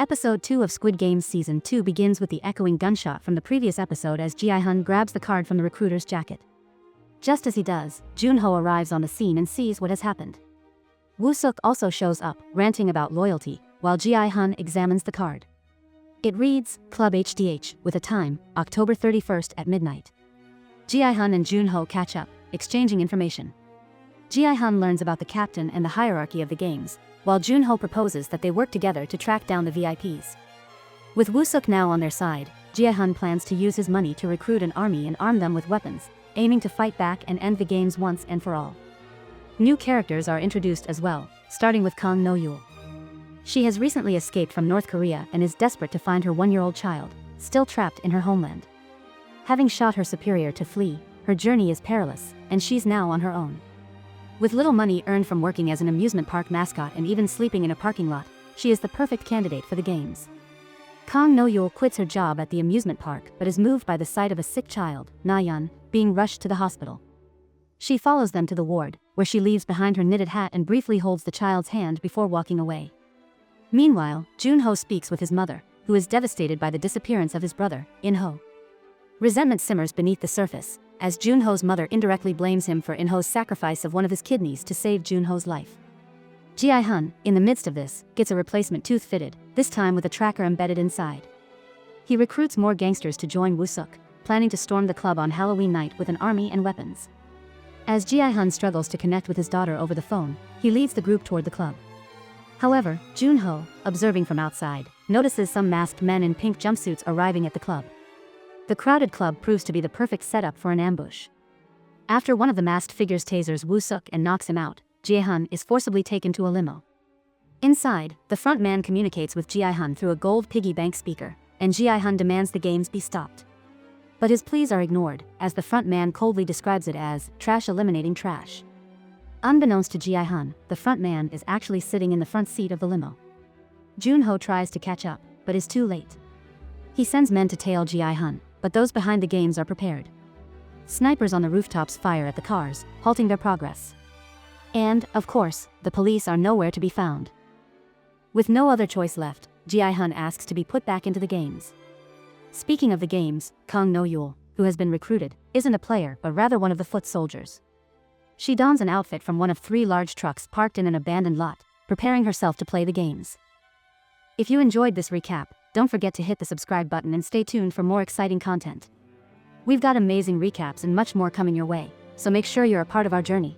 Episode 2 of Squid Game Season 2 begins with the echoing gunshot from the previous episode as Ji-hun grabs the card from the recruiter's jacket. Just as he does, Junho arrives on the scene and sees what has happened. Woo-suk also shows up, ranting about loyalty, while Ji-hun examines the card. It reads, Club HDH, with a time, October 31st at midnight. Ji-hun and Junho catch up, exchanging information. Ji-hun learns about the captain and the hierarchy of the games, while Junho proposes that they work together to track down the VIPs. With Woo-suk now on their side, Ji-hun plans to use his money to recruit an army and arm them with weapons, aiming to fight back and end the games once and for all. New characters are introduced as well, starting with Kang No-yul. She has recently escaped from North Korea and is desperate to find her 1-year-old child, still trapped in her homeland. Having shot her superior to flee, her journey is perilous, and she's now on her own. With little money earned from working as an amusement park mascot and even sleeping in a parking lot, she is the perfect candidate for the games. Kang No-yul quits her job at the amusement park but is moved by the sight of a sick child, Na-yeon, being rushed to the hospital. She follows them to the ward, where she leaves behind her knitted hat and briefly holds the child's hand before walking away. Meanwhile, Junho speaks with his mother, who is devastated by the disappearance of his brother, In-ho. Resentment simmers beneath the surface, as Junho's mother indirectly blames him for In-ho's sacrifice of one of his kidneys to save Junho's life. Ji-hun, in the midst of this, gets a replacement tooth fitted, this time with a tracker embedded inside. He recruits more gangsters to join Woo-suk, planning to storm the club on Halloween night with an army and weapons. As Ji-hun struggles to connect with his daughter over the phone, he leads the group toward the club. However, Junho, observing from outside, notices some masked men in pink jumpsuits arriving at the club. The crowded club proves to be the perfect setup for an ambush. After one of the masked figures tasers Woo-suk and knocks him out, Ji-hun is forcibly taken to a limo. Inside, the front man communicates with Ji-hun through a gold piggy bank speaker, and Ji-hun demands the games be stopped. But his pleas are ignored, as the front man coldly describes it as trash eliminating trash. Unbeknownst to Ji-hun, the front man is actually sitting in the front seat of the limo. Junho tries to catch up, but is too late. He sends men to tail Ji-hun, but those behind the games are prepared. Snipers on the rooftops fire at the cars, halting their progress. And, of course, the police are nowhere to be found. With no other choice left, Ji-hun asks to be put back into the games. Speaking of the games, Kang No-yul, who has been recruited, isn't a player but rather one of the foot soldiers. She dons an outfit from one of 3 large trucks parked in an abandoned lot, preparing herself to play the games. If you enjoyed this recap, don't forget to hit the subscribe button and stay tuned for more exciting content. We've got amazing recaps and much more coming your way, so make sure you're a part of our journey.